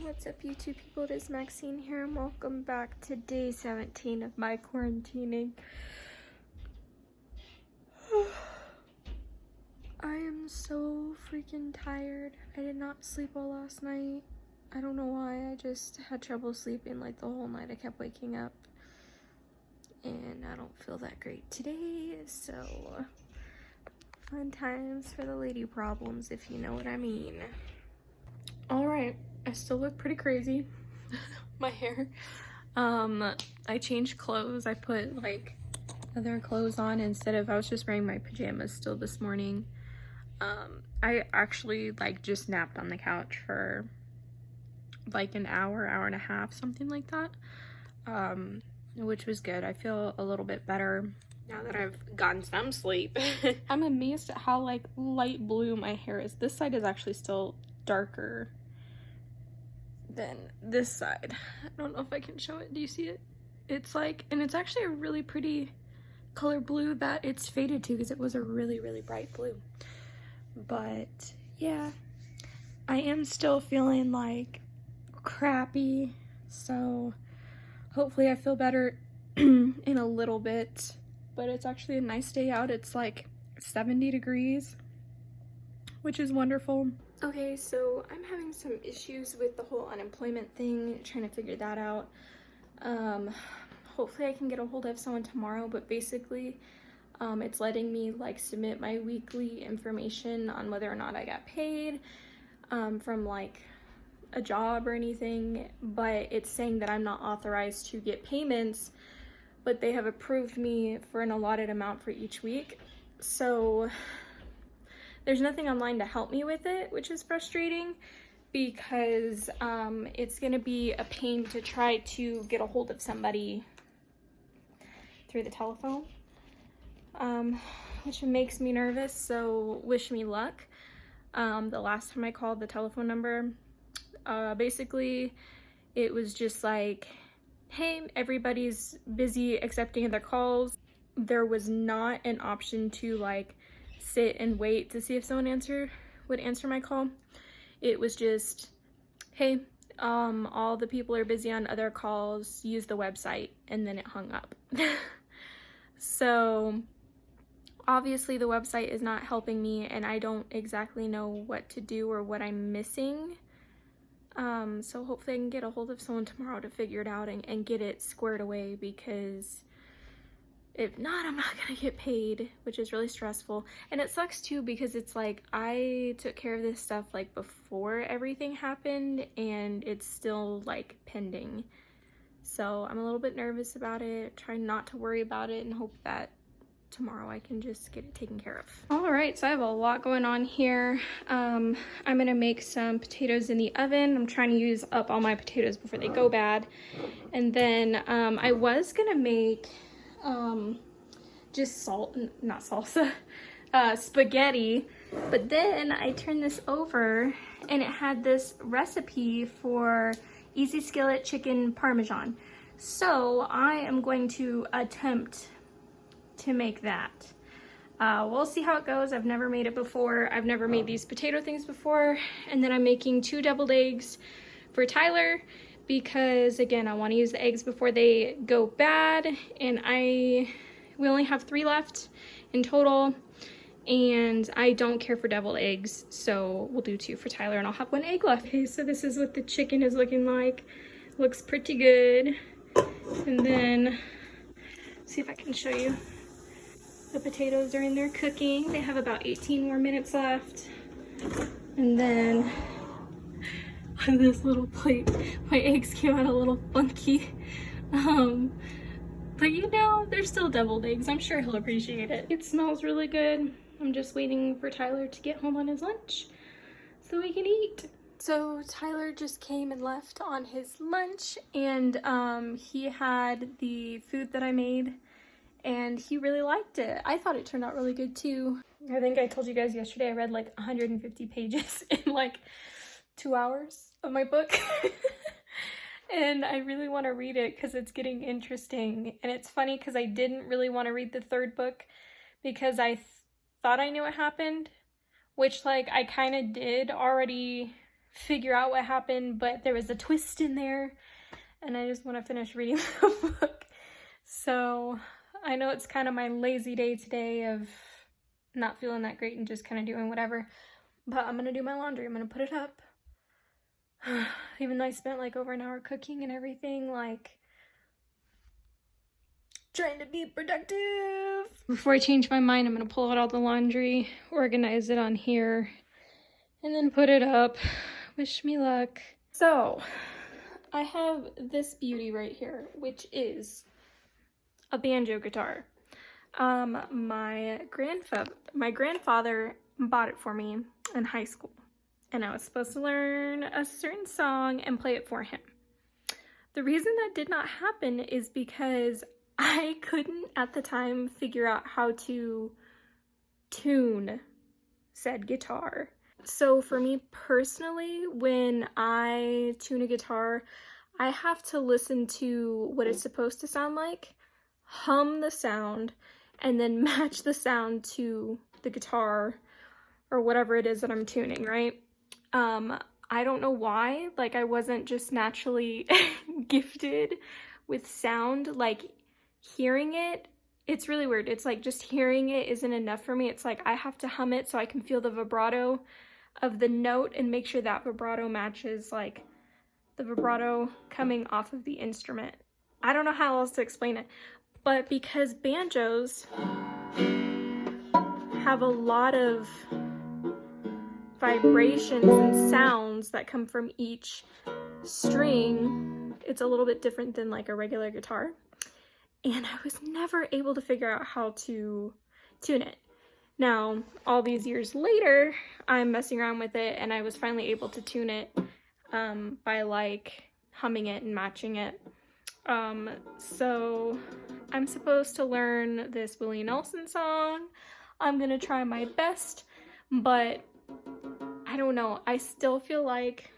What's up, YouTube people? It is Maxine here, and welcome back to day 17 of my quarantining. I am so freaking tired. I did not sleep well last night. I don't know why. I just had trouble sleeping like the whole night. I kept waking up, and I don't feel that great today, so fun times for the lady problems, if you know what I mean. All right. I still look pretty crazy. My hair. I changed clothes. I put like other clothes on instead of, I was just wearing my pajamas still this morning. I actually like just napped on the couch for like an hour, hour and a half, something like that. Which was good. I feel a little bit better now that I've gotten some sleep. I'm amazed at how like light blue my hair is. This side is actually still darker than this side. I don't know if I can show it. Do you see it? It's like, and it's actually a really pretty color blue that it's faded to because it was a really, really bright blue. But yeah, I am still feeling like crappy. So hopefully I feel better in a little bit. But it's actually a nice day out. It's like 70 degrees, which is wonderful. Okay, so I'm having some issues with the whole unemployment thing, trying to figure that out. Hopefully I can get a hold of someone tomorrow, but basically it's letting me like submit my weekly information on whether or not I got paid from like a job or anything, but it's saying that I'm not authorized to get payments, but they have approved me for an allotted amount for each week. So there's nothing online to help me with it, which is frustrating because it's gonna be a pain to try to get a hold of somebody through the telephone, which makes me nervous, so wish me luck. The last time I called the telephone number, basically it was just like, hey, everybody's busy accepting their calls. There was not an option to like sit and wait to see if someone would answer my call. It was just, hey, all the people are busy on other calls, use the website, and then it hung up. So obviously the website is not helping me, and I don't exactly know what to do or what I'm missing. So hopefully I can get a hold of someone tomorrow to figure it out and get it squared away, because if not, I'm not gonna get paid, which is really stressful. And it sucks too because it's like I took care of this stuff like before everything happened, and it's still like pending. So I'm a little bit nervous about it, trying not to worry about it, and hope that tomorrow I can just get it taken care of. All right, so I have a lot going on here. I'm gonna make some potatoes in the oven. I'm trying to use up all my potatoes before they go bad. And then I was gonna make just not salsa, spaghetti, but then I turned this over and it had this recipe for easy skillet chicken parmesan. So I am going to attempt to make that. We'll see how it goes. I've never made it before. I've never made these potato things before. And then I'm making 2 deviled eggs for Tyler, because again, I want to use the eggs before they go bad, and we only have 3 left in total, and I don't care for deviled eggs, so we'll do 2 for Tyler, and I'll have 1 egg left. Okay, so this is what the chicken is looking like. Looks pretty good. And then see if I can show you. The potatoes are in there cooking. They have about 18 more minutes left. And then on this little plate, my eggs came out a little funky. But you know, they're still deviled eggs. I'm sure he'll appreciate it. It smells really good. I'm just waiting for Tyler to get home on his lunch so we can eat. So Tyler just came and left on his lunch, and he had the food that I made, and he really liked it. I thought it turned out really good too. I think I told you guys yesterday I read like 150 pages in like 2 hours of my book. And I really want to read it because it's getting interesting. And it's funny because I didn't really want to read the 3rd book because I thought I knew what happened, which like I kind of did already figure out what happened, but there was a twist in there, and I just want to finish reading the book. So I know it's kind of my lazy day today of not feeling that great and just kind of doing whatever, but I'm gonna do my laundry. I'm gonna put it up. Even though I spent like over an hour cooking and everything, like trying to be productive. Before I change my mind, I'm gonna pull out all the laundry, organize it on here, and then put it up. Wish me luck. So I have this beauty right here, which is a banjo guitar. My grandfather bought it for me in high school, and I was supposed to learn a certain song and play it for him. The reason that did not happen is because I couldn't at the time figure out how to tune said guitar. So for me personally, when I tune a guitar, I have to listen to what it's supposed to sound like, hum the sound, and then match the sound to the guitar or whatever it is that I'm tuning, right? I don't know why, like I wasn't just naturally gifted with sound, like hearing it, it's really weird. It's like just hearing it isn't enough for me. It's like I have to hum it so I can feel the vibrato of the note and make sure that vibrato matches like the vibrato coming off of the instrument. I don't know how else to explain it, but because banjos have a lot of vibrations and sounds that come from each string, it's a little bit different than like a regular guitar. And I was never able to figure out how to tune it. Now, all these years later, I'm messing around with it, and I was finally able to tune it by like humming it and matching it. So I'm supposed to learn this Willie Nelson song. I'm gonna try my best, but I don't know. I still feel like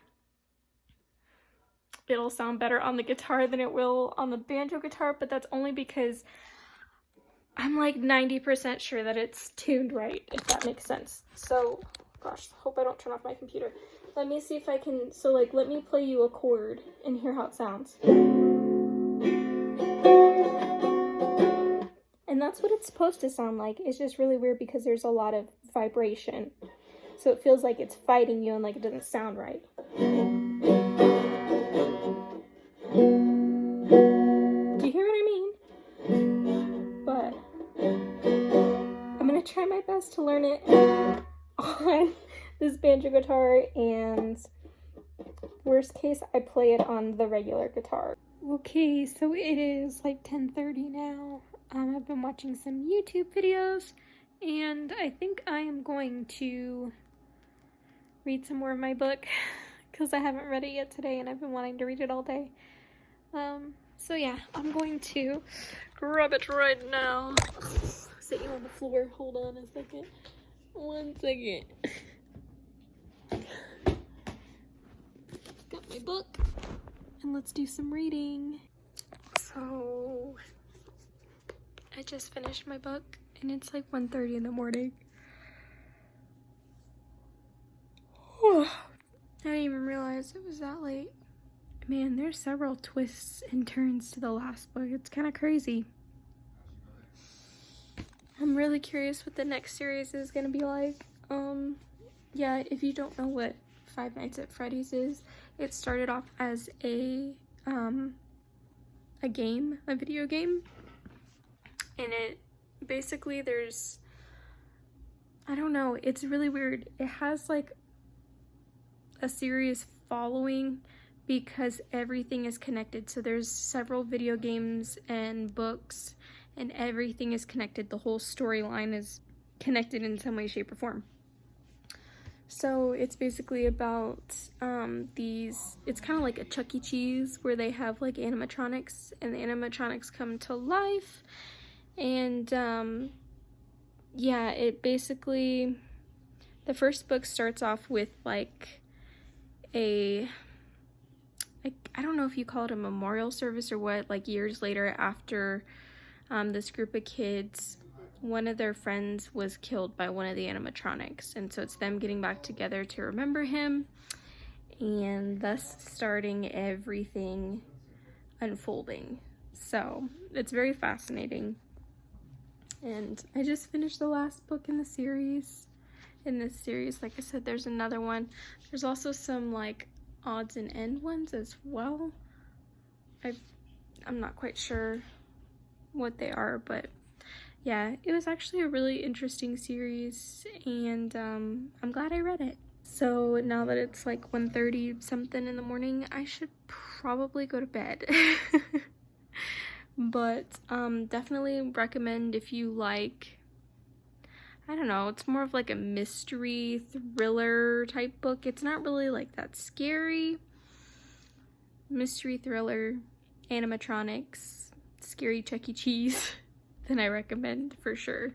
it'll sound better on the guitar than it will on the banjo guitar, but that's only because I'm like 90% sure that it's tuned right, if that makes sense. So, gosh, hope I don't turn off my computer. Let me see if I can, so like, let me play you a chord and hear how it sounds. And that's what it's supposed to sound like. It's just really weird because there's a lot of vibration. So it feels like it's fighting you and like it doesn't sound right. Do you hear what I mean? But I'm gonna try my best to learn it on this banjo guitar, and worst case, I play it on the regular guitar. Okay, so it is like 10:30 now. I've been watching some YouTube videos, and I think I am going to read some more of my book because I haven't read it yet today, and I've been wanting to read it all day. So yeah, I'm going to grab it right now. Sitting on the floor. Hold on a second. 1 second. Got my book, and let's do some reading. So I just finished my book, and it's like 1:30 in the morning. I didn't even realize it was that late. Man, there's several twists and turns to the last book. It's kind of crazy. I'm really curious what the next series is going to be like. Yeah, if you don't know what Five Nights at Freddy's is, it started off as a video game. And it basically I don't know, it's really weird. It has like a serious following because everything is connected. So there's several video games and books, and everything is connected. The whole storyline is connected in some way, shape, or form. So it's basically about it's kind of like a Chuck E. Cheese where they have like animatronics, and the animatronics come to life. And yeah, it basically, the first book starts off with like I don't know if you call it a memorial service or what, like years later after this group of kids, one of their friends was killed by one of the animatronics, and so it's them getting back together to remember him. and thus starting everything unfolding. So it's very fascinating. And I just finished the last book in the series. In this series, like I said, there's another one. There's also some like odds and end ones as well. I'm not quite sure what they are, but yeah, it was actually a really interesting series, and I'm glad I read it. So now that it's like 1:30 something in the morning, I should probably go to bed. But definitely recommend if you like, I don't know, it's more of like a mystery thriller type book. It's not really like that scary. Mystery thriller, animatronics, scary Chuck E. Cheese, then I recommend for sure.